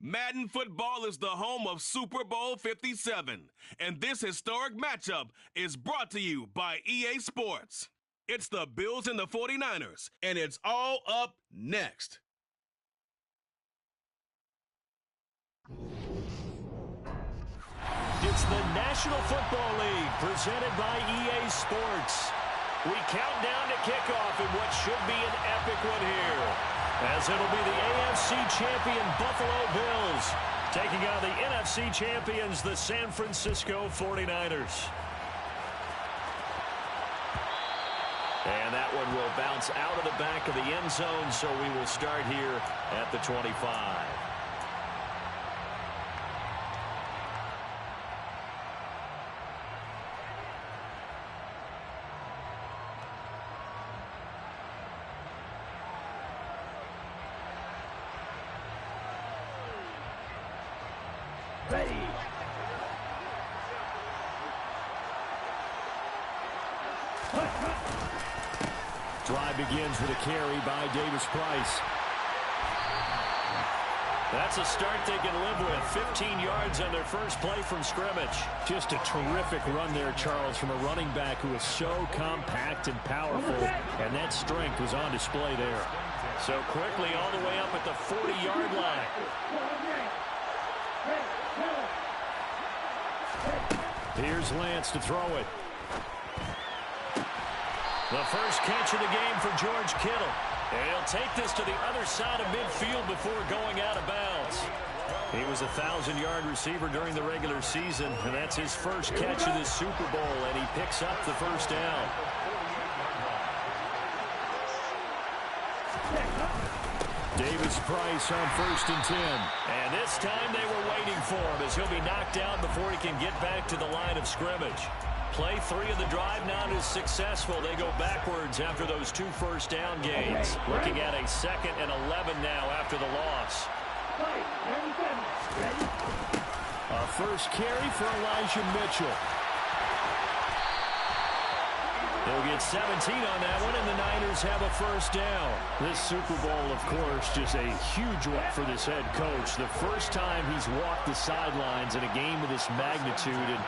Madden Football is the home of Super Bowl 57, and this historic matchup is brought to you by EA Sports. It's the Bills and the 49ers, and it's all up next. It's the National Football League presented by EA Sports. We count down to kickoff in what should be an epic one here, as it'll be the AFC champion Buffalo Bills taking on the NFC champions, the San Francisco 49ers. And that one will bounce out of the back of the end zone, so we will start here at the 25. Ready. Drive begins with a carry by Davis-Price. That's a start they can live with. 15 yards on their first play from scrimmage. Just a terrific run there, Charles, from a running back who is so compact and powerful, and that strength was on display there. So quickly all the way up at the 40-yard line. Here's Lance to throw it. The first catch of the game for George Kittle. And he'll take this to the other side of midfield before going out of bounds. He was a 1,000-yard receiver during the regular season, and that's his first catch of this Super Bowl, and he picks up the first down. Davis-Price on 1st and 10. And this time they were waiting for him, as he'll be knocked down before he can get back to the line of scrimmage. Play 3 of the drive not as successful. They go backwards after those 2 first down gains. Looking at a 2nd and 11 now after the loss. A first carry for Elijah Mitchell. They'll get 17 on that one, and the Niners have a first down. This Super Bowl, of course, just a huge one for this head coach. The first time he's walked the sidelines in a game of this magnitude, and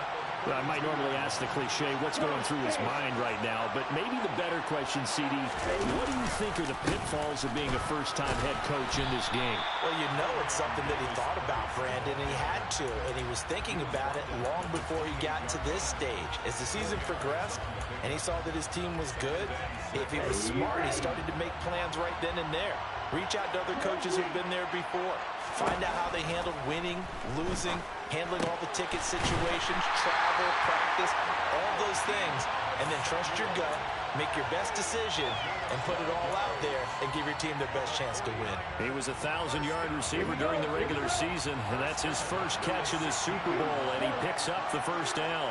I might normally ask the cliche, what's going through his mind right now? But maybe the better question, CD, what do you think are the pitfalls of being a first-time head coach in this game? Well, you know it's something that he thought about, Brandon, and he had to. And he was thinking about it long before he got to this stage. As the season progressed and he saw that his team was good, if he was smart, he started to make plans right then and there. Reach out to other coaches who've been there before. Find out how they handled winning, losing, handling all the ticket situations, travel, practice, all those things. And then trust your gut, make your best decision, and put it all out there and give your team their best chance to win. He was a 1,000-yard receiver during the regular season, and that's his first catch of this Super Bowl, and he picks up the first down.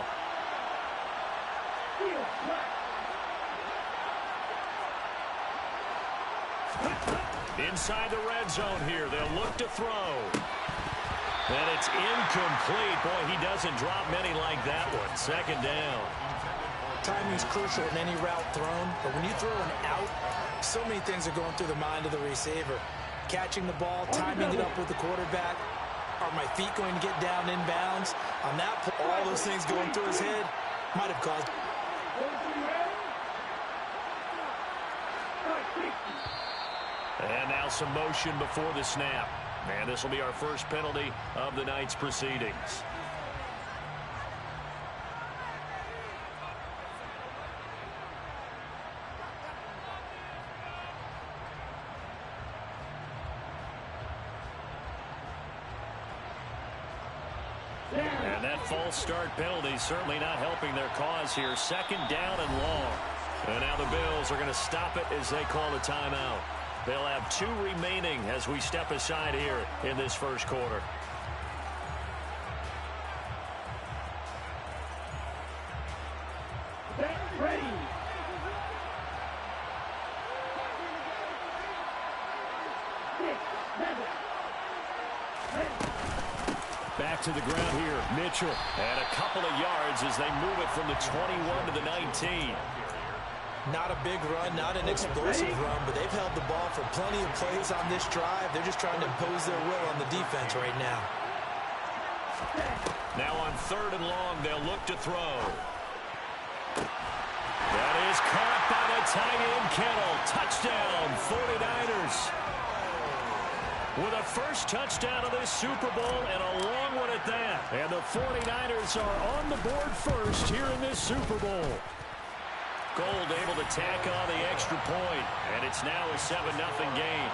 Inside the red zone here, they'll look to throw. And it's incomplete. Boy, he doesn't drop many like that one. 2nd down. Timing's crucial in any route thrown, but when you throw an out, so many things are going through the mind of the receiver. Catching the ball, timing it up with the quarterback. Are my feet going to get down in bounds? On that, all those things going through his head might have caused. And now some motion before the snap. And this will be our first penalty of the night's proceedings. And that false start penalty certainly not helping their cause here. 2nd down and long. And now the Bills are going to stop it as they call a timeout. They'll have 2 remaining as we step aside here in this first quarter. Ready. Back to the ground here, Mitchell. And a couple of yards as they move it from the 21 to the 19. Not a big run, not an explosive run, but they've held the ball for plenty of plays on this drive. They're just trying to impose their will on the defense right now. Now on 3rd and long, they'll look to throw. That is caught by the tight end, Kittle. Touchdown, 49ers. With a first touchdown of this Super Bowl and a long one at that. And the 49ers are on the board first here in this Super Bowl. Gold able to tack on the extra point, and it's now a 7-0 game.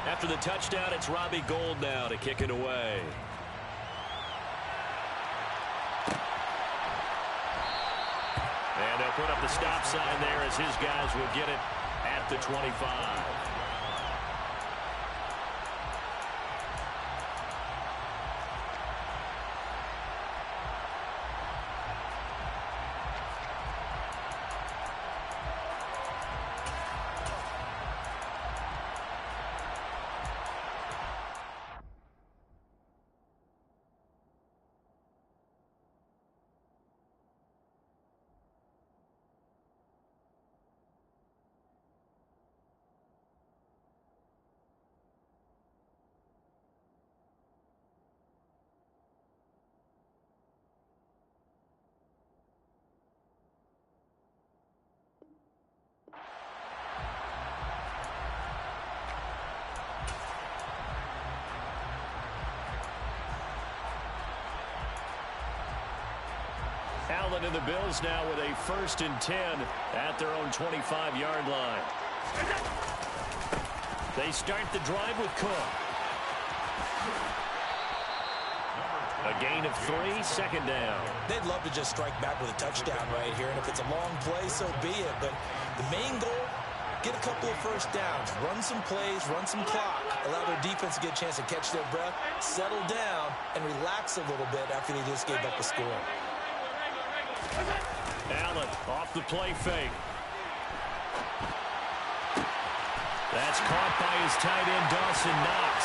After the touchdown, it's Robbie Gould now to kick it away. And they'll put up the stop sign there as his guys will get it at the 25. Allen and the Bills now with a 1st and 10 at their own 25-yard line. They start the drive with Cook. A gain of 3, 2nd down. They'd love to just strike back with a touchdown right here, and if it's a long play, so be it. But the main goal, get a couple of first downs, run some plays, run some clock, allow their defense to get a chance to catch their breath, settle down, and relax a little bit after they just gave up a score. Allen off the play fake. That's caught by his tight end, Dawson Knox.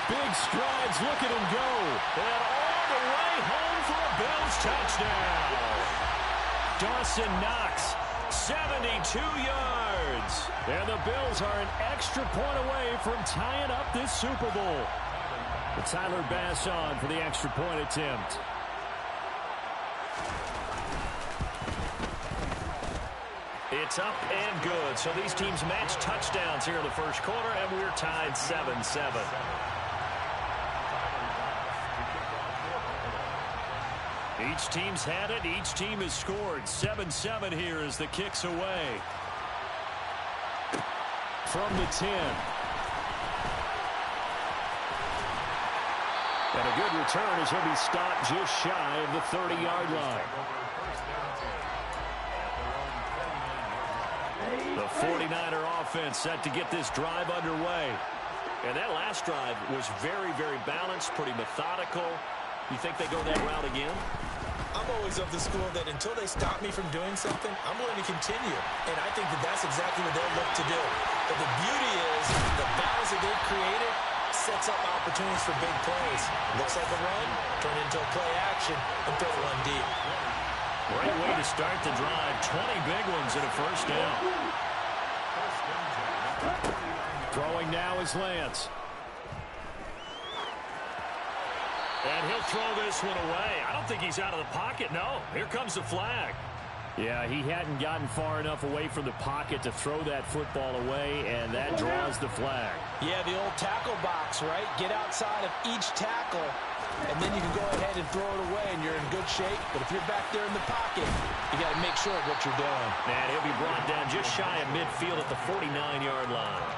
Big strides, look at him go. And all the way home for a Bills touchdown. Dawson Knox, 72 yards. And the Bills are an extra point away from tying up this Super Bowl. But Tyler Bass on for the extra point attempt. It's up and good. So these teams match touchdowns here in the first quarter, and we're tied 7-7. Each team's had it. Each team has scored. 7-7 here as the kick's away. From the 10. And a good return as he'll be stopped just shy of the 30-yard line. The 49er offense set to get this drive underway. And that last drive was very, very balanced, pretty methodical. You think they go that route again? I'm always of the school that until they stop me from doing something, I'm going to continue. And I think that that's exactly what they'll look to do. But the beauty is the balance that they've created sets up opportunities for big plays. Looks like a run, turn into a play action, and throw one deep. Great way to start the drive. 20 big ones and a first down. Throwing now is Lance. And he'll throw this one away. I don't think he's out of the pocket. No, here comes the flag. Yeah, he hadn't gotten far enough away from the pocket to throw that football away, and that draws the flag. Yeah, the old tackle box, right? Get outside of each tackle, and then you can go ahead and throw it away, and you're in good shape. But if you're back there in the pocket, you got to make sure of what you're doing. And he'll be brought down just shy of midfield at the 49-yard line.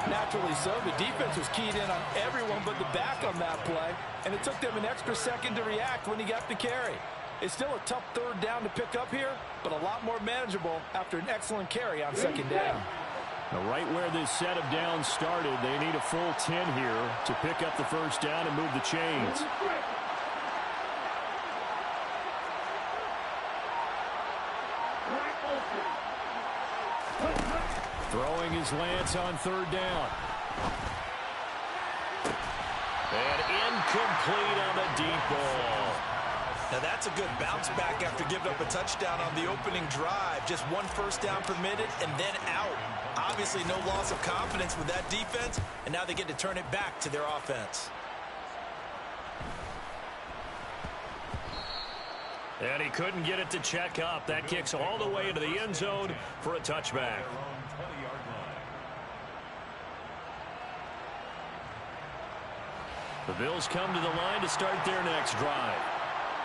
Naturally so. The defense was keyed in on everyone but the back on that play, and it took them an extra second to react when he got the carry. It's still a tough 3rd down to pick up here, but a lot more manageable after an excellent carry on 2nd down. Now, right where this set of downs started, they need a full 10 here to pick up the first down and move the chains. Throwing is Lance on 3rd down. And incomplete on the deep ball. Now that's a good bounce back after giving up a touchdown on the opening drive. Just one first down permitted and then out. Obviously no loss of confidence with that defense, and now they get to turn it back to their offense. And he couldn't get it to check up. That kicks all the way into the end zone for a touchback. The Bills come to the line to start their next drive.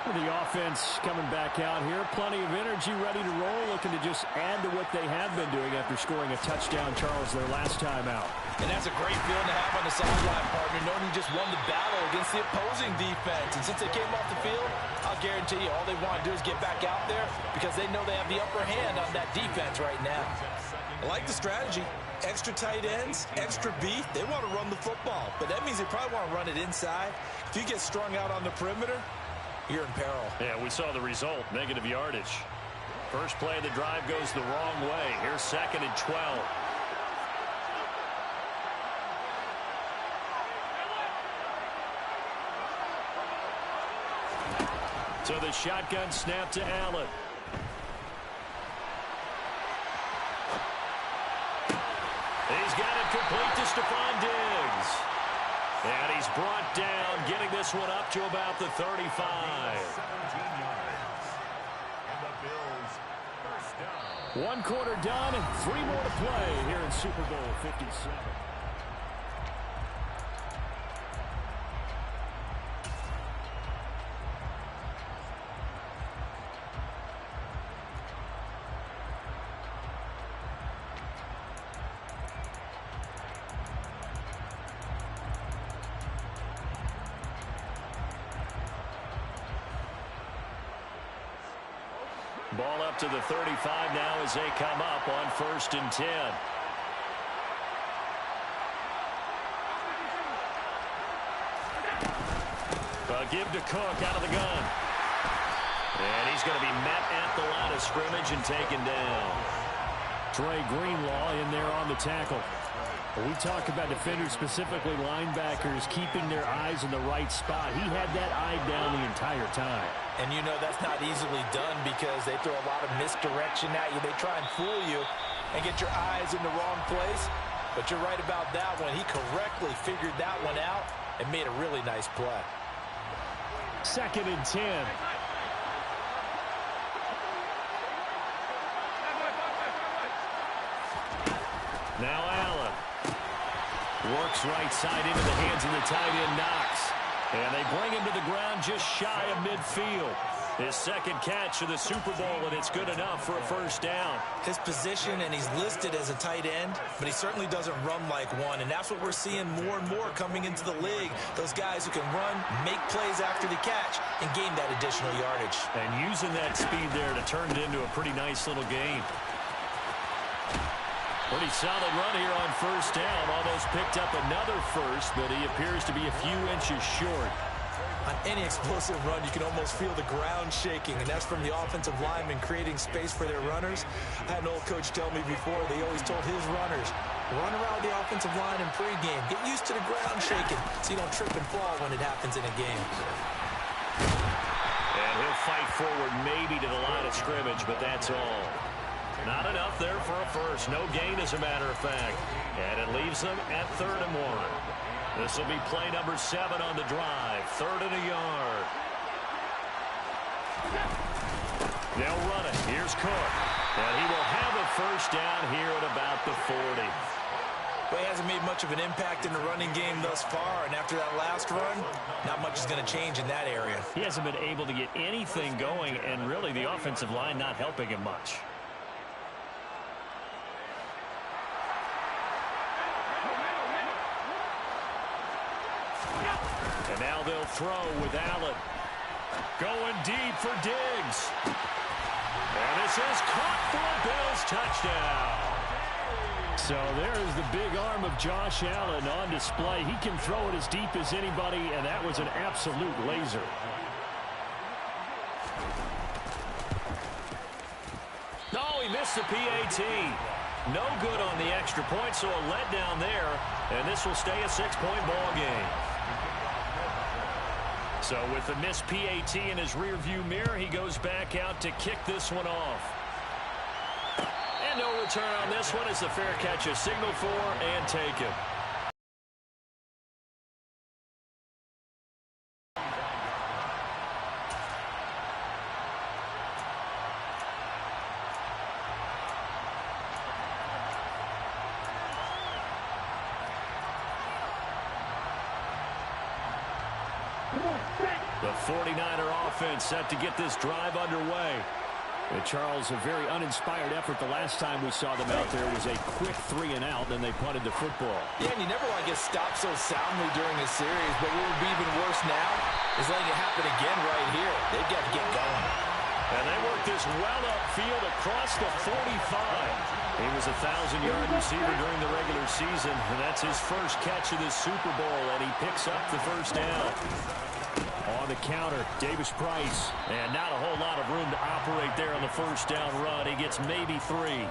The offense coming back out here. Plenty of energy, ready to roll, looking to just add to what they have been doing after scoring a touchdown, Charles, their last time out. And that's a great feeling to have on the sideline, partner, knowing you just won the battle against the opposing defense. And since they came off the field, I'll guarantee you all they want to do is get back out there because they know they have the upper hand on that defense right now. I like the strategy. Extra tight ends, extra beef. They want to run the football, but that means they probably want to run it inside. If you get strung out on the perimeter, you're in peril. Yeah, we saw the result, negative yardage. First play of the drive goes the wrong way. Here's 2nd and 12. So the shotgun snap to Allen. He's got it complete to Stephon Diggs. And he's brought down, getting this one up to about the 35. One quarter done and 3 more to play here in Super Bowl 57. Ball up to the 35 now as they come up on 1st and 10. Give to Cook out of the gun. And he's going to be met at the line of scrimmage and taken down. Dre Greenlaw in there on the tackle. We talk about defenders, specifically linebackers, keeping their eyes in the right spot. He had that eye down the entire time. And you know that's not easily done because they throw a lot of misdirection at you. They try and fool you and get your eyes in the wrong place. But you're right about that one. He correctly figured that one out and made a really nice play. 2nd and 10. Now Allen works right side into the hands of the tight end Knox. And they bring him to the ground just shy of midfield. His 2nd catch of the Super Bowl, and it's good enough for a 1st down. His position, and he's listed as a tight end, but he certainly doesn't run like one, and that's what we're seeing more and more coming into the league. Those guys who can run, make plays after the catch, and gain that additional yardage. And using that speed there to turn it into a pretty nice little game. Pretty solid run here on 1st down. Almost picked up another 1st, but he appears to be a few inches short. On any explosive run, you can almost feel the ground shaking, and that's from the offensive linemen creating space for their runners. I had an old coach tell me before, they always told his runners, run around the offensive line in pregame. Get used to the ground shaking so you don't trip and fall when it happens in a game. And he'll fight forward maybe to the line of scrimmage, but that's all. Not enough there for a 1st. No gain, as a matter of fact. And it leaves them at 3rd and 1. This will be play number 7 on the drive. 3rd and a yard. They'll run it. Here's Cook. And he will have a 1st down here at about the 40. Well, he hasn't made much of an impact in the running game thus far, and after that last run, not much is going to change in that area. He hasn't been able to get anything going, and really the offensive line not helping him much. And now they'll throw with Allen. Going deep for Diggs. And this is caught for a Bills touchdown. So there's the big arm of Josh Allen on display. He can throw it as deep as anybody, and that was an absolute laser. Oh, he missed the PAT. No good on the extra point, so a letdown there. And this will stay a 6-point ball game. So with the missed PAT in his rearview mirror, he goes back out to kick this one off. And no return on this one as the fair catch is signaled for and taken. The 49er offense set to get this drive underway. Charles, a very uninspired effort the last time we saw them out there was a quick 3-and-out, then they punted the football. Yeah, and you never want to get stopped so soundly during a series, but what would be even worse now is letting it happen again right here. They've got to get going. And they work this well upfield across the 45. He was a 1,000-yard receiver during the regular season, and that's his first catch of this Super Bowl, and he picks up the first down. On the counter, Davis Price. And not a whole lot of room to operate there on the first down run. He gets maybe 3.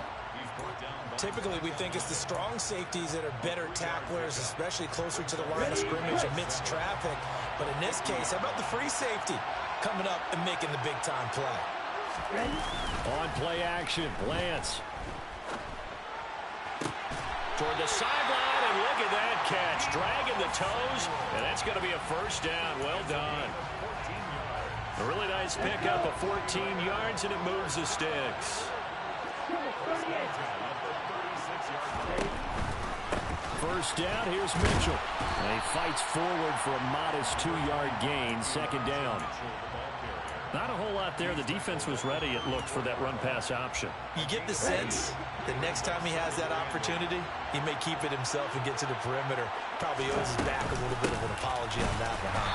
Typically, we think it's the strong safeties that are better tacklers, especially closer to the line of scrimmage amidst traffic. But in this case, how about the free safety coming up and making the big-time play? On play action, Lance. Toward the sideline, and look at that catch. Dragging the toes, and that's going to be a first down. Well done. A really nice pickup of 14 yards, and it moves the sticks. First down, here's Mitchell. And he fights forward for a modest 2-yard gain, second down. Not a whole lot there. The defense was ready, it looked, for that run-pass option. You get the sense that next time he has that opportunity, he may keep it himself and get to the perimeter. Probably owes his back a little bit of an apology on that one, huh?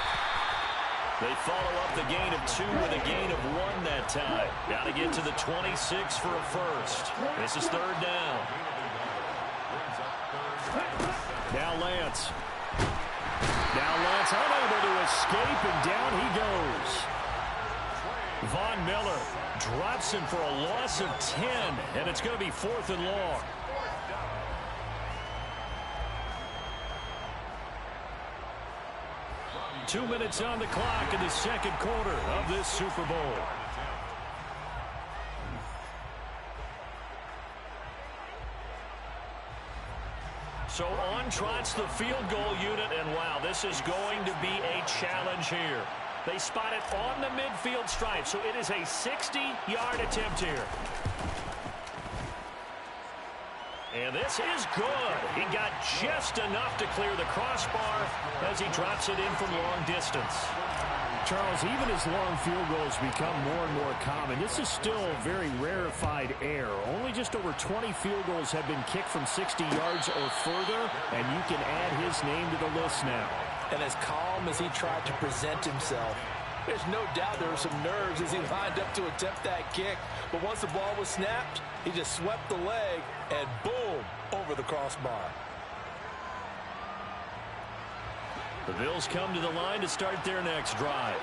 They follow up the gain of 2 with a gain of 1 that time. Got to get to the 26 for a first. This is third down. Now Lance. Unable to escape, and down he goes. Von Miller drops him for a loss of 10, and it's going to be 4th and long. Two minutes on the clock in the second quarter of this Super Bowl. So on trots the field goal unit, and wow, this is going to be a challenge here. They spot it on the midfield stripe, so it is a 60-yard attempt here. And this is good. He got just enough to clear the crossbar as he drops it in from long distance. Charles, even as long field goals become more and more common, this is still very rarefied air. Only just over 20 field goals have been kicked from 60 yards or further, and you can add his name to the list now. And as calm as he tried to present himself, there's no doubt there were some nerves as he lined up to attempt that kick. But once the ball was snapped, he just swept the leg and boom, over the crossbar. The Bills come to the line to start their next drive.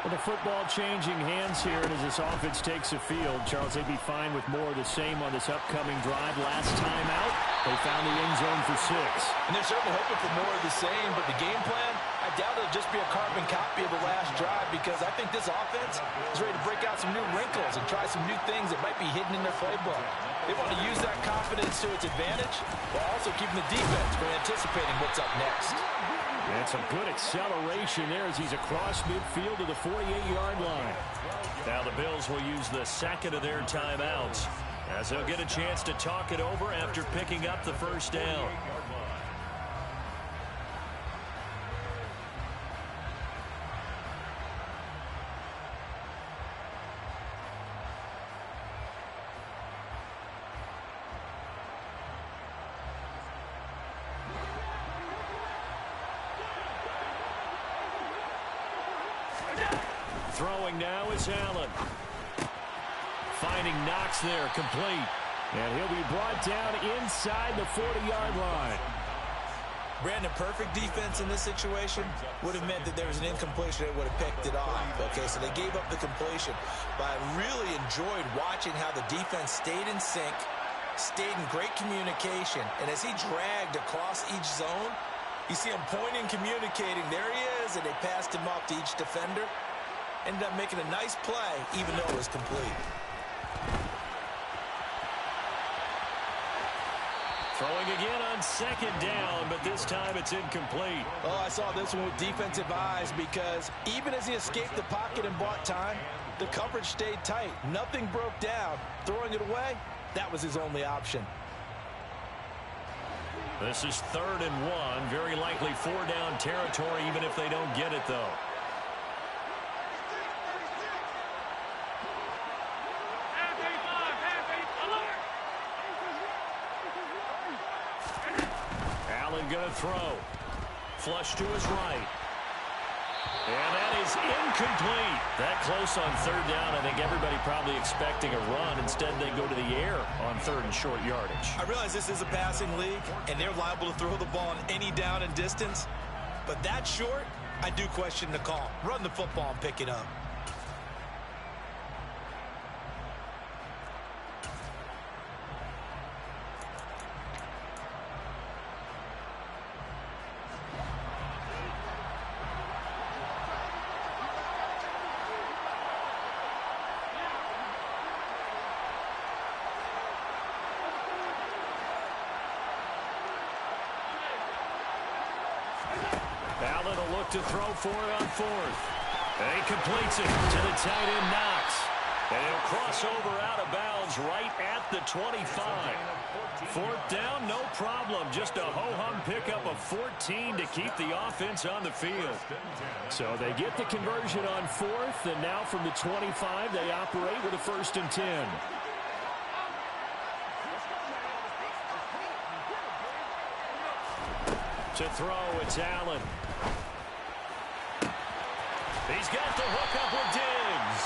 Well, the football changing hands here, and as this offense takes the field, Charles, they'd be fine with more of the same on this upcoming drive. Last time out, they found the end zone for 6. And they're certainly hoping for more of the same, but the game plan, I doubt it'll just be a carbon copy of the last drive, because I think this offense is ready to break out some new wrinkles and try some new things that might be hidden in their playbook. They want to use that confidence to its advantage, while also keeping the defense from anticipating what's up next. And some good acceleration there as he's across midfield to the 48-yard line. Now the Bills will use the second of their timeouts as they'll get a chance to talk it over after picking up the first down. Throwing now is Allen. Finding Knox there, complete. And he'll be brought down inside the 40-yard line. Brandon, perfect defense in this situation would have meant that there was an incompletion that would have picked it off. Okay, so they gave up the completion. But I really enjoyed watching how the defense stayed in sync, stayed in great communication, and as he dragged across each zone, You see him pointing, communicating. There he is, and they passed him off to each defender. Ended up making a nice play, even though it was complete. Throwing again on second down, but this time it's incomplete. Oh, I saw this one with defensive eyes because even as he escaped the pocket and bought time, the coverage stayed tight. Nothing broke down. Throwing it away, that was his only option. This is 3rd and 1. Very likely 4-down territory, even if they don't get it, though. Allen going to throw. Flush to his right. And that is incomplete. That close on 3rd down. I think everybody probably expecting a run. Instead, they go to the air on 3rd and short yardage. I realize this is a passing league, and they're liable to throw the ball on any down and distance. But that short, I do question the call. Run the football and pick it up. Allen will look to throw for it on 4th. And he completes it to the tight end, Knox. And he'll cross over out of bounds right at the 25. 4th down, no problem. Just a ho-hum pickup of 14 to keep the offense on the field. So they get the conversion on 4th, and now from the 25, they operate with a 1st and 10. To throw, it's Allen. He's got the hook up with Diggs.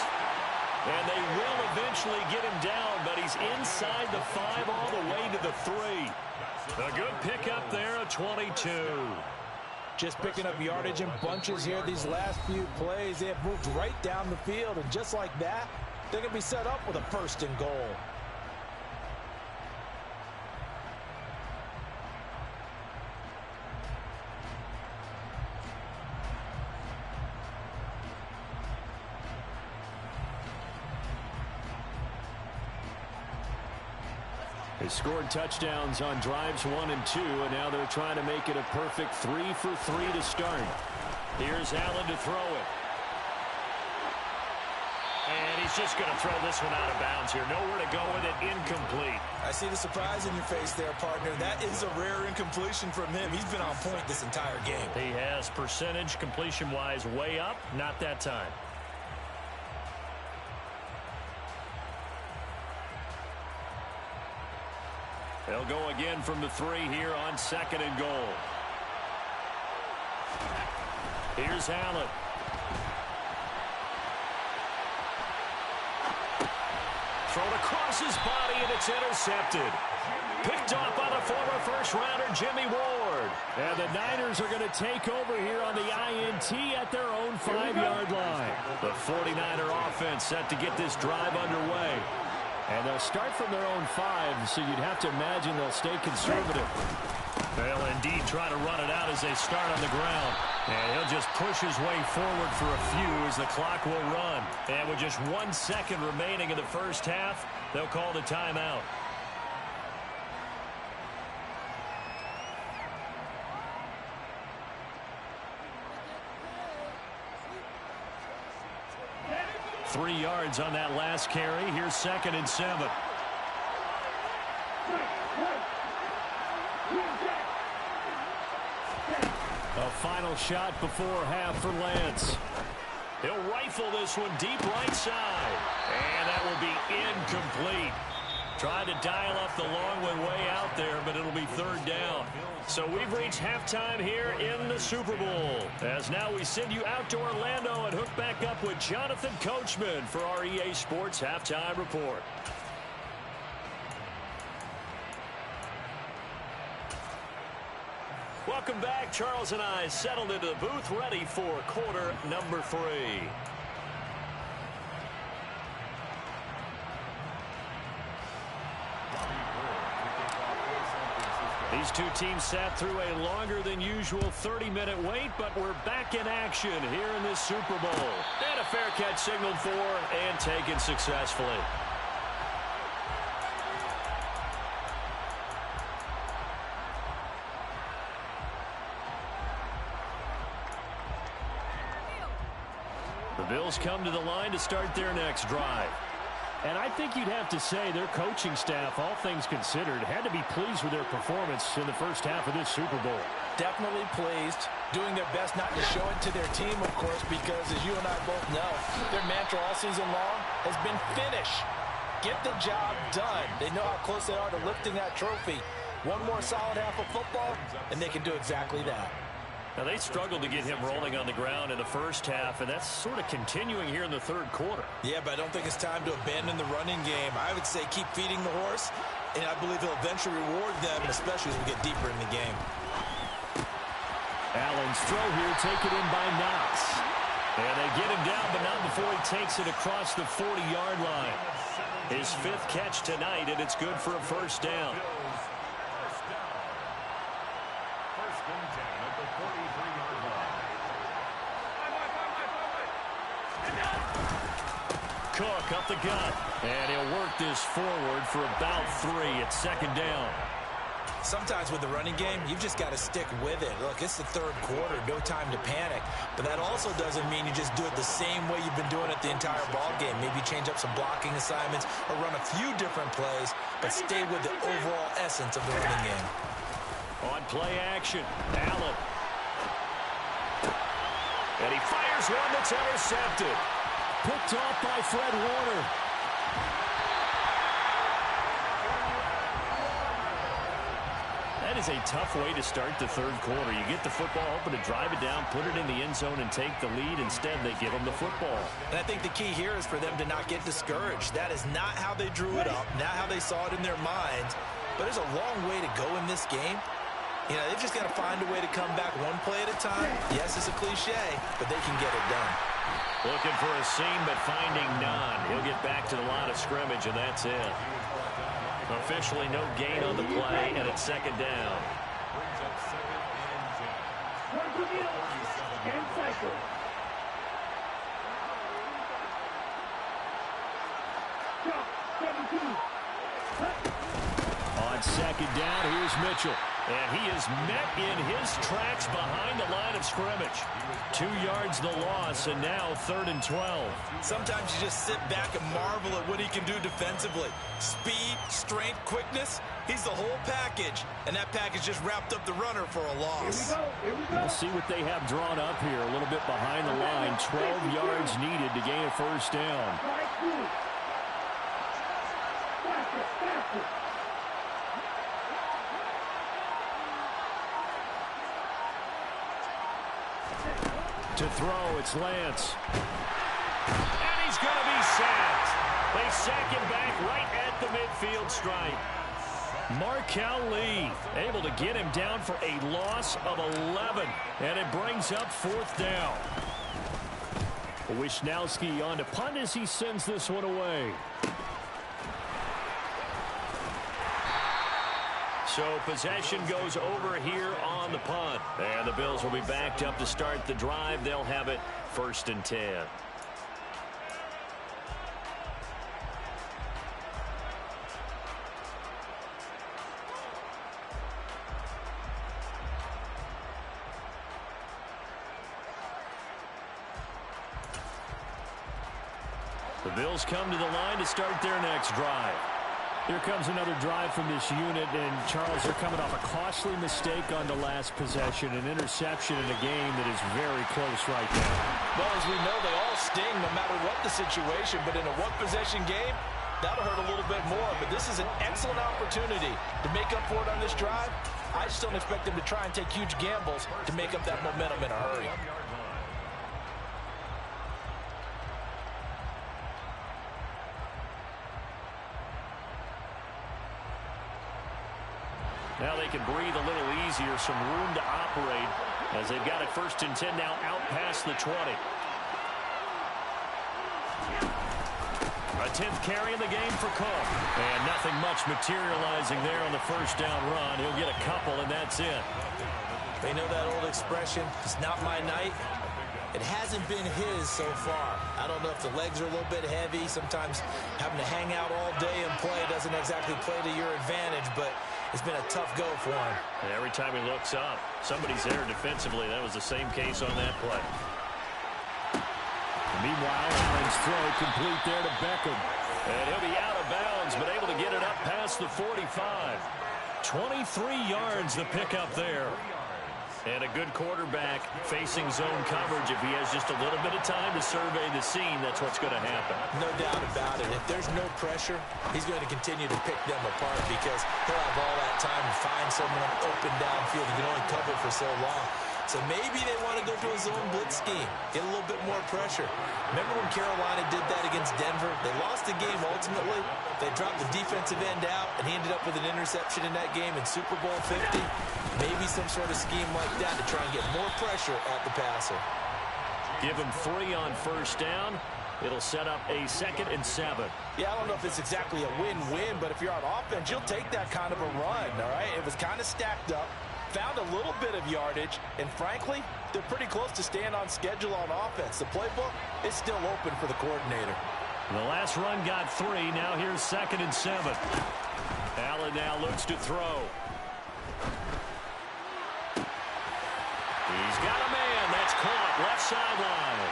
And they will eventually get him down, but he's inside the 5 all the way to the 3. A good pickup there, a 22. Just picking up yardage in bunches here these last few plays. They have moved right down the field, and just like that, they're going to be set up with a 1st and goal. They scored touchdowns on drives 1 and 2, and now they're trying to make it a perfect 3 for 3 to start. Here's Allen to throw it. And he's just going to throw this one out of bounds here. Nowhere to go with it. Incomplete. I see the surprise in your face there, partner. That is a rare incompletion from him. He's been on point this entire game. He has percentage completion-wise way up. Not that time. They'll go again from the 3 here on 2nd and goal. Here's Allen. Thrown across his body, and it's intercepted. Picked off by the former first-rounder, Jimmy Ward. And the Niners are going to take over here on the INT at their own 5-yard line. The 49er offense set to get this drive underway. And they'll start from their own 5, so you'd have to imagine they'll stay conservative. They'll indeed try to run it out as they start on the ground. And he'll just push his way forward for a few as the clock will run. And with just 1 second remaining in the first half, they'll call the timeout. Three yards on that last carry. Here's 2nd and 7. A final shot before half for Lance. He'll rifle this one deep right side. And that will be incomplete. Tried to dial up the long one way out there, but it'll be 3rd down. So we've reached halftime here in the Super Bowl. As now we send you out to Orlando and hook back up with Jonathan Coachman for our EA Sports Halftime Report. Welcome back. Charles and I settled into the booth ready for quarter number 3. These two teams sat through a longer than usual 30-minute wait, but we're back in action here in this Super Bowl. And a fair catch signaled for and taken successfully. The Bills come to the line to start their next drive. And I think you'd have to say their coaching staff, all things considered, had to be pleased with their performance in the first half of this Super Bowl. Definitely pleased, doing their best not to show it to their team, of course, because as you and I both know, their mantra all season long has been finish. Get the job done. They know how close they are to lifting that trophy. One more solid half of football, and they can do exactly that. Now, they struggled to get him rolling on the ground in the first half, and that's sort of continuing here in the third quarter. Yeah, but I don't think it's time to abandon the running game. I would say keep feeding the horse, and I believe he'll eventually reward them, especially as we get deeper in the game. Allen's throw here taken in by Knox. And they get him down, but not before he takes it across the 40-yard line. His fifth catch tonight, and it's good for a first down. Cook up the gut, and he'll work this forward for about 3 at second down. Sometimes with the running game, you've just got to stick with it. Look, it's the third quarter, no time to panic. But that also doesn't mean you just do it the same way you've been doing it the entire ball game. Maybe change up some blocking assignments or run a few different plays, but stay with the overall essence of the running game. On play action, Allen. And he fires one that's intercepted. Picked off by Fred Warner. That is a tough way to start the third quarter. You get the football, hoping to drive it down, put it in the end zone, and take the lead. Instead, they give them the football. And I think the key here is for them to not get discouraged. That is not how they drew it up, not how they saw it in their minds. But there's a long way to go in this game. You know, they've just got to find a way to come back one play at a time. Yes, it's a cliche, but they can get it done. Looking for a seam, but finding none. He'll get back to the line of scrimmage, and that's it. Officially no gain on the play, and it's second down. On second down, here's Mitchell. And he is met in his tracks behind the line of scrimmage. 2 yards the loss, and now 3rd and 12. Sometimes you just sit back and marvel at what he can do defensively. Speed, strength, quickness, he's the whole package. And that package just wrapped up the runner for a loss. Here we go. We'll see what they have drawn up here. A little bit behind the line. 12 yards needed to gain a first down. To throw, it's Lance. And he's going to be sacked. They sack him back right at the midfield stripe. Markel Lee able to get him down for a loss of 11. And it brings up 4th down. Wisnowski on to punt as he sends this one away. So possession goes over here on the punt. And the Bills will be backed up to start the drive. They'll have it 1st and 10. The Bills come to the line to start their next drive. Here comes another drive from this unit, and Charles, they're coming off a costly mistake on the last possession, an interception in a game that is very close right now. Well, as we know, they all sting no matter what the situation, but in a one-possession game, that'll hurt a little bit more. But this is an excellent opportunity to make up for it on this drive. I just don't expect them to try and take huge gambles to make up that momentum in a hurry. Now they can breathe a little easier, some room to operate as they've got it 1st and 10 now out past the 20. A 10th carry in the game for Cook. And nothing much materializing there on the first down run. He'll get a couple, and that's it. They know that old expression, it's not my night. It hasn't been his so far. I don't know if the legs are a little bit heavy. Sometimes having to hang out all day and play doesn't exactly play to your advantage, but it's been a tough go for him. And every time he looks up, somebody's there defensively. That was the same case on that play. Meanwhile, Allen's throw complete there to Beckham. And he'll be out of bounds, but able to get it up past the 45. 23 yards the pickup there. And a good quarterback facing zone coverage. If he has just a little bit of time to survey the scene, that's what's going to happen. No doubt about it. If there's no pressure, he's going to continue to pick them apart because he'll have all that time to find someone open downfield. He can only cover for so long. So maybe they want to go to a zone blitz scheme, get a little bit more pressure. Remember when Carolina did that against Denver? They lost the game ultimately. They dropped the defensive end out, and he ended up with an interception in that game in Super Bowl 50. Maybe some sort of scheme like that to try and get more pressure at the passer. Give him 3 on first down. It'll set up a 2nd and 7. Yeah, I don't know if it's exactly a win-win, but if you're on offense, you'll take that kind of a run, all right? It was kind of stacked up. Found a little bit of yardage, and frankly, they're pretty close to staying on schedule on offense. The playbook is still open for the coordinator. The last run got 3. Now here's 2nd and 7. Allen now looks to throw. He's got a man. That's caught left sideline.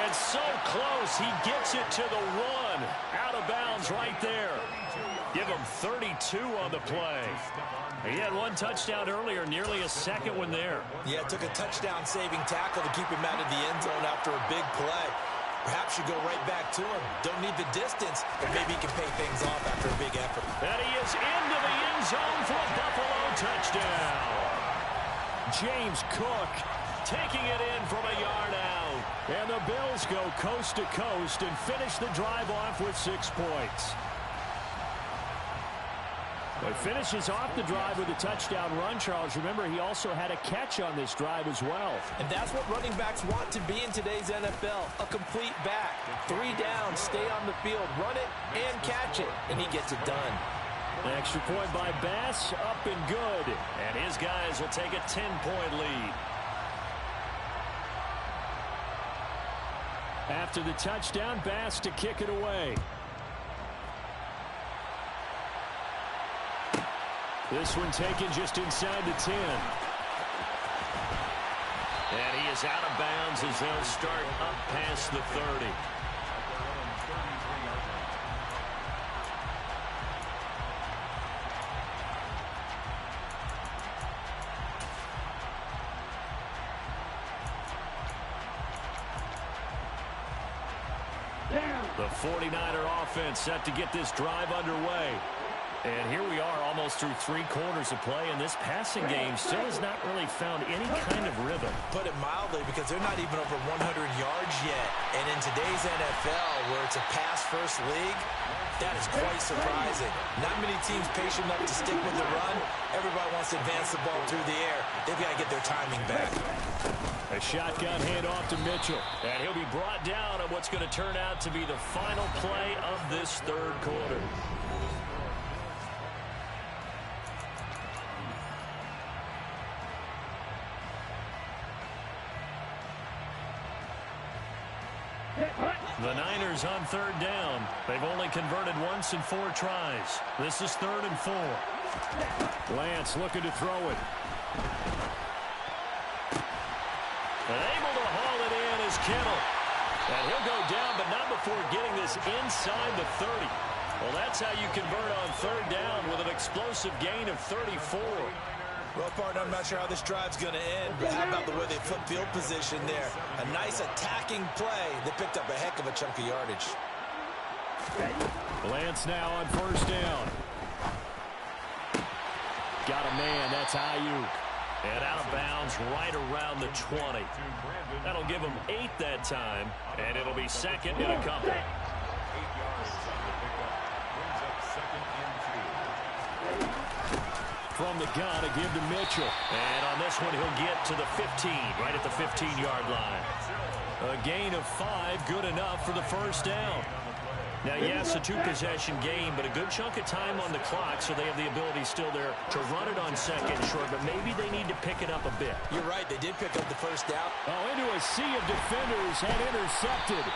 And so close, he gets it to the 1. Out of bounds right there. Give him 32 on the play. He had 1 touchdown earlier, nearly a second one there. Yeah, it took a touchdown-saving tackle to keep him out of the end zone after a big play. Perhaps you go right back to him. Don't need the distance, but maybe he can pay things off after a big effort. And he is into the end zone for a Buffalo touchdown. James Cook taking it in from a yard out. And the Bills go coast to coast and finish the drive off with 6 points. But finishes off the drive with a touchdown run, Charles. Remember, he also had a catch on this drive as well. And that's what running backs want to be in today's NFL, a complete back. 3 down, stay on the field, run it, and catch it, and he gets it done. An extra point by Bass, up and good. And his guys will take a 10-point lead. After the touchdown, Bass to kick it away. This one taken just inside the 10. And he is out of bounds as they'll start up past the 30. The 49er offense set to get this drive underway. And here we are almost through 3 quarters of play, and this passing game still has not really found any kind of rhythm. Put it mildly, because they're not even over 100 yards yet. And in today's NFL, where it's a pass-first league, that is quite surprising. Not many teams patient enough to stick with the run. Everybody wants to advance the ball through the air. They've got to get their timing back. A shotgun handoff to Mitchell. And he'll be brought down on what's going to turn out to be the final play of this 3rd quarter. The Niners on 3rd down. They've only converted once in 4 tries. This is 3rd and 4. Lance looking to throw it. And able to haul it in is Kittle. And he'll go down, but not before getting this inside the 30. Well, that's how you convert on 3rd down with an explosive gain of 34. Well, partner, I'm not sure how this drive's going to end, but how about the way they flip field position there? A nice attacking play that picked up a heck of a chunk of yardage. Lance now on 1st down. Got a man, that's Ayuk. And out of bounds right around the 20. That'll give them 8 that time, and it'll be 2nd and a couple. From the gun, a give to Mitchell. And on this one, he'll get to the 15, right at the 15-yard line. A gain of 5, good enough for the 1st down. Now, yes, a two-possession game, but a good chunk of time on the clock, so they have the ability still there to run it on second and short, but maybe they need to pick it up a bit. You're right. They did pick up the first down. Oh, into a sea of defenders and intercepted.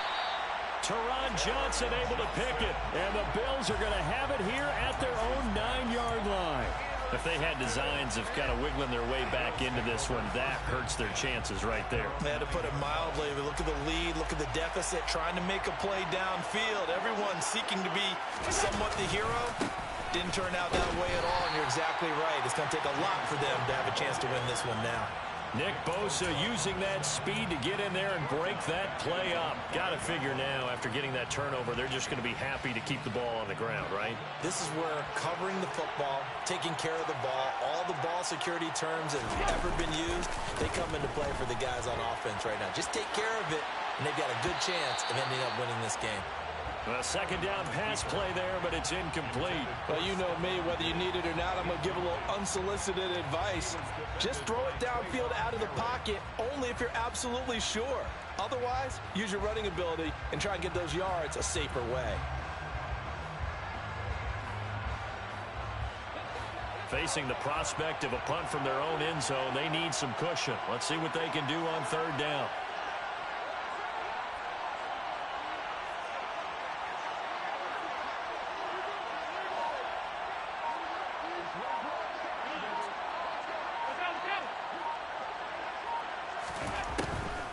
Teron Johnson able to pick it, and the Bills are going to have it here at their own 9-yard line. If they had designs of kind of wiggling their way back into this one, that hurts their chances right there. They had to put it mildly. Look at the lead. Look at the deficit. Trying to make a play downfield. Everyone seeking to be somewhat the hero. Didn't turn out that way at all, and you're exactly right. It's going to take a lot for them to have a chance to win this one now. Nick Bosa using that speed to get in there and break that play up. Got to figure now, after getting that turnover, they're just going to be happy to keep the ball on the ground, right? This is where covering the football, taking care of the ball, all the ball security terms that have ever been used, they come into play for the guys on offense right now. Just take care of it, and they've got a good chance of ending up winning this game. A second down pass play there, but it's incomplete. Well, you know me, whether you need it or not, I'm going to give a little unsolicited advice. Just throw it downfield out of the pocket, only if you're absolutely sure. Otherwise, use your running ability and try and get those yards a safer way. Facing the prospect of a punt from their own end zone, they need some cushion. Let's see what they can do on third down.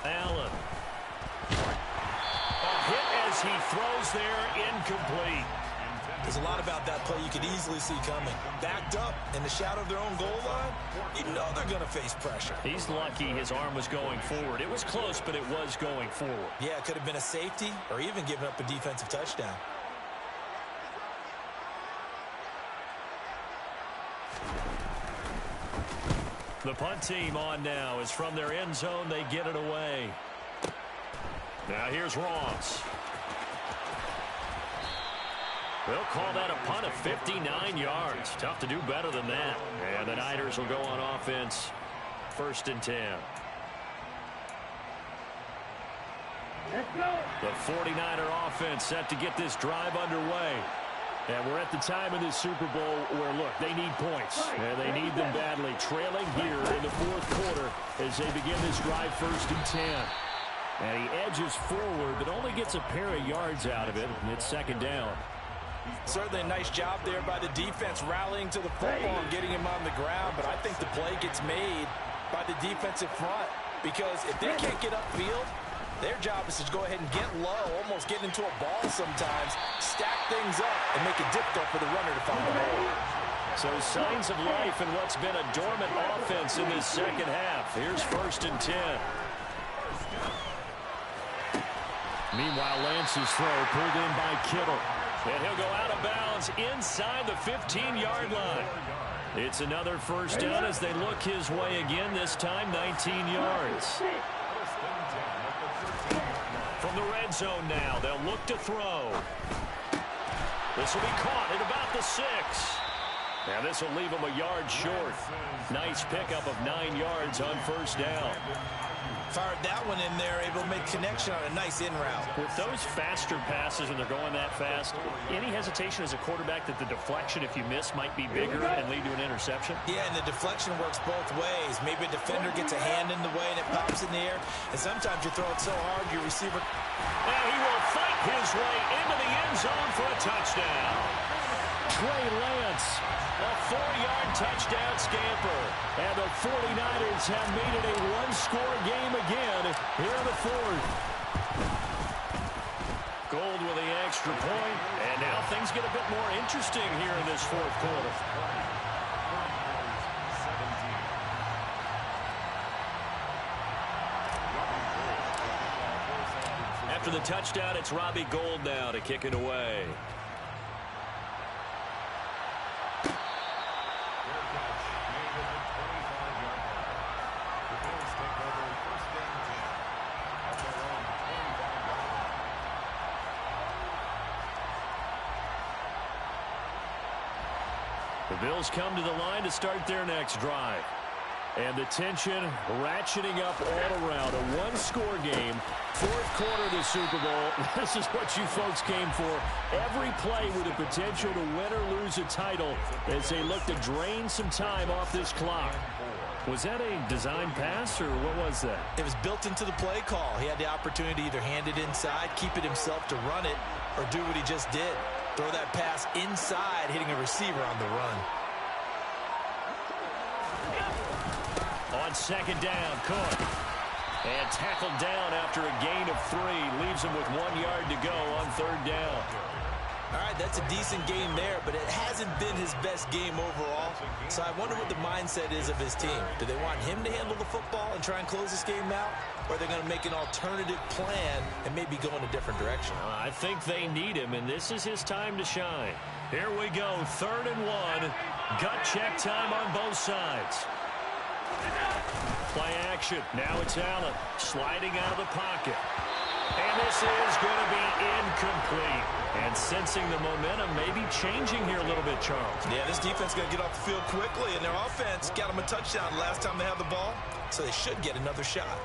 Allen. A hit as he throws there, incomplete. There's a lot about that play you could easily see coming. Backed up in the shadow of their own goal line, you know they're going to face pressure. He's lucky his arm was going forward. It was close, but it was going forward. Yeah, it could have been a safety or even given up a defensive touchdown. The punt team on now is from their end zone. They get it away. Now here's Ross. They'll call that a punt of 59 yards. Tough to do better than that. And the Niners will go on offense. 1st and 10. Let's go. The 49er offense set to get this drive underway. And we're at the time in this Super Bowl where, look, they need points. And they need them badly. Trailing here in the 4th quarter as they begin this drive 1st and 10. And he edges forward but only gets a pair of yards out of it. And it's 2nd down. Certainly a nice job there by the defense rallying to the football and getting him on the ground. But I think the play gets made by the defensive front. Because if they can't get upfield, their job is to go ahead and get low, almost get into a ball sometimes, stack things up, and make it difficult for the runner to find the hole. So signs of life in what's been a dormant offense in this second half. Here's 1st and 10. Meanwhile, Lance's throw pulled in by Kittle. And he'll go out of bounds inside the 15-yard line. It's another 1st down as they look his way again, this time 19 yards. From the red zone now, they'll look to throw. This will be caught at about the 6. Now this will leave them a yard short. Nice pickup of 9 yards on 1st down. Fired that one in there, able to make connection on a nice in route. With those faster passes when they're going that fast, any hesitation as a quarterback that the deflection, if you miss, might be bigger and lead to an interception? Yeah, and the deflection works both ways. Maybe a defender gets a hand in the way and it pops in the air. And sometimes you throw it so hard, your receiver... And he will fight his way into the end zone for a touchdown. Trey Lance, a 4-yard touchdown scamper. And the 49ers have made it a one-score game again here in the 4th. Gold with the extra point, and now things get a bit more interesting here in this 4th quarter. After the touchdown, it's Robbie Gould now to kick it away. The Bills come to the line to start their next drive. And the tension ratcheting up all around. A one-score game, fourth quarter of the Super Bowl. This is what you folks came for. Every play with the potential to win or lose a title as they look to drain some time off this clock. Was that a design pass, or what was that? It was built into the play call. He had the opportunity to either hand it inside, keep it himself to run it, or do what he just did. Throw that pass inside, hitting a receiver on the run. On second down, Cook. And tackled down after a gain of 3. Leaves him with 1 yard to go on third down. All right, that's a decent game there, but it hasn't been his best game overall. So I wonder what the mindset is of his team. Do they want him to handle the football and try and close this game out? Or are they going to make an alternative plan and maybe go in a different direction? I think they need him, and this is his time to shine. Here we go, 3rd and 1. Gut check time on both sides. Play action. Now it's Allen sliding out of the pocket. And this is going to be incomplete. And sensing the momentum maybe changing here a little bit, Charles. Yeah, this defense is going to get off the field quickly, and their offense got them a touchdown last time they had the ball, so they should get another shot.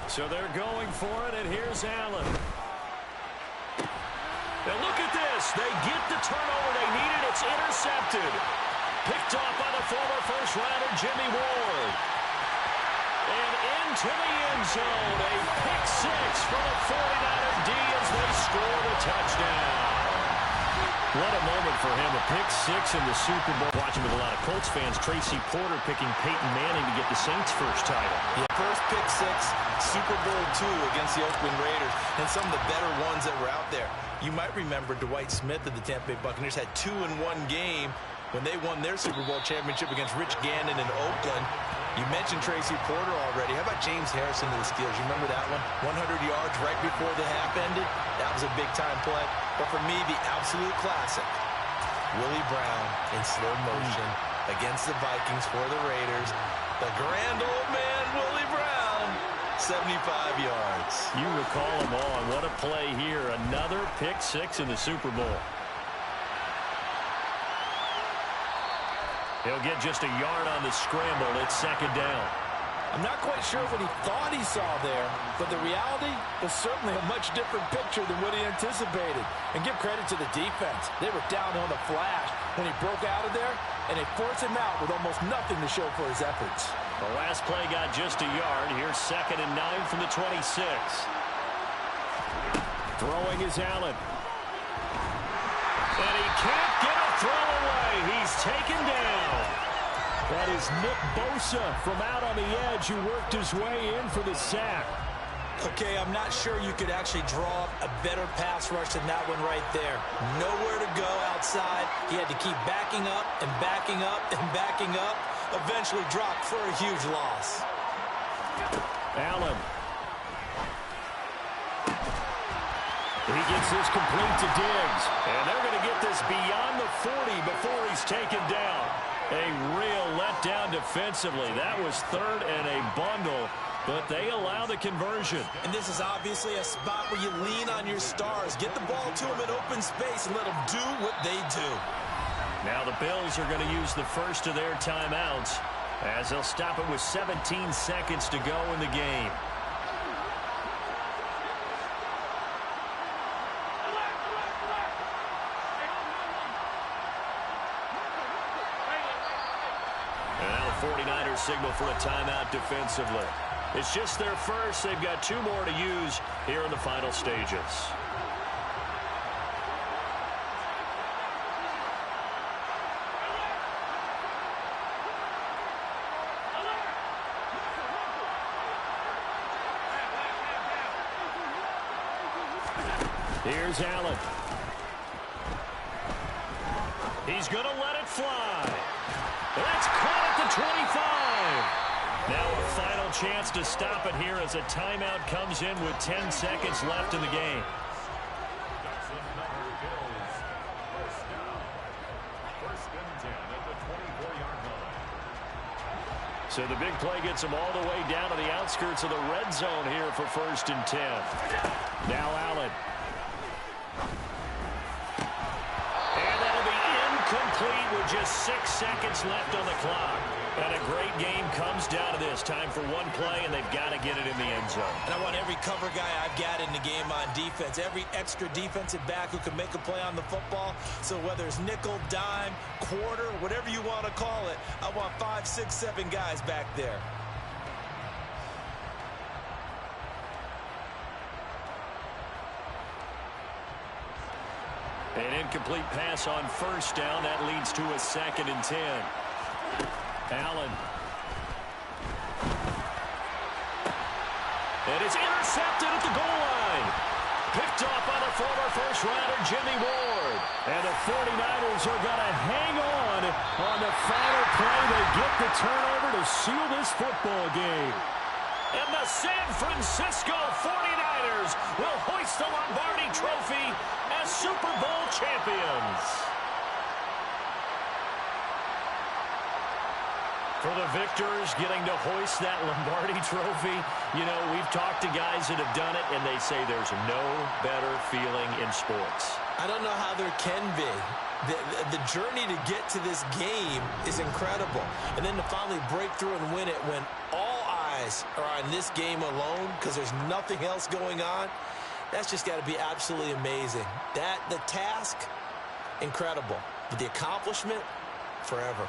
So they're going for it, and here's Allen. And look at this. They get the turnover they needed. It's intercepted. Picked off by the former first-rounder, Jimmy Ward. And into the end zone. A pick 6 for the 49er D as they score the touchdown. What a moment for him. A pick 6 in the Super Bowl. Watching with a lot of Colts fans. Tracy Porter picking Peyton Manning to get the Saints' first title. Yeah, first pick 6, Super Bowl II against the Oakland Raiders, and some of the better ones that were out there. You might remember Dwight Smith of the Tampa Bay Buccaneers had 2-in-1 game when they won their Super Bowl championship against Rich Gannon in Oakland. You mentioned Tracy Porter already. How about James Harrison to the Steelers? You remember that one? 100 yards right before the half ended. That was a big-time play. But for me, the absolute classic, Willie Brown in slow motion against the Vikings for the Raiders. The grand old man, Willie Brown, 75 yards. You recall them all, and what a play here. Another pick 6 in the Super Bowl. He'll get just a yard on the scramble. It's second down. I'm not quite sure what he thought he saw there, but the reality was certainly a much different picture than what he anticipated. And give credit to the defense. They were down on the flash when he broke out of there, and they forced him out with almost nothing to show for his efforts. The last play got just a yard. Here's 2nd and 9 from the 26. Throwing is Allen. And he can't get a throw away. He's taken down. That is Nick Bosa from out on the edge who worked his way in for the sack. Okay, I'm not sure you could actually draw up a better pass rush than that one right there. Nowhere to go outside. He had to keep backing up and backing up and backing up. Eventually dropped for a huge loss. Allen. He gets this complete to Diggs. And they're going to get this beyond the 40 before he's taken down. A real letdown defensively. That was 3rd and a bundle, but they allow the conversion. And this is obviously a spot where you lean on your stars. Get the ball to them in open space and let them do what they do. Now the Bills are going to use the first of their timeouts as they'll stop it with 17 seconds to go in the game. And now the 49ers signal for a timeout defensively. It's just their first. They've got 2 more to use here in the final stages. Here's Allen. He's going to let it fly. That's caught at the 25. Now a final chance to stop it here as a timeout comes in with 10 seconds left in the game. So the big play gets them all the way down to the outskirts of the red zone here for 1st and 10. Now Allen. And that'll be incomplete with just 6 seconds left on the clock. And a great game comes down to this. Time for one play, and they've got to get it in the end zone. And I want every cover guy I've got in the game on defense, every extra defensive back who can make a play on the football. So whether it's nickel, dime, quarter, whatever you want to call it, I want 5, 6, 7 guys back there. An incomplete pass on 1st down. That leads to a 2nd and 10. Allen. And it's intercepted at the goal line. Picked off by the former first-rounder Jimmy Ward. And the 49ers are going to hang on the final play. They get the turnover to seal this football game. And the San Francisco 49ers will hoist the Lombardi Trophy as Super Bowl champions. For the victors getting to hoist that Lombardi Trophy, you know, we've talked to guys that have done it, and they say there's no better feeling in sports. I don't know how there can be. The journey to get to this game is incredible. And then to finally break through and win it when all eyes are on this game alone because there's nothing else going on, that's just got to be absolutely amazing. The task, incredible. But the accomplishment, forever.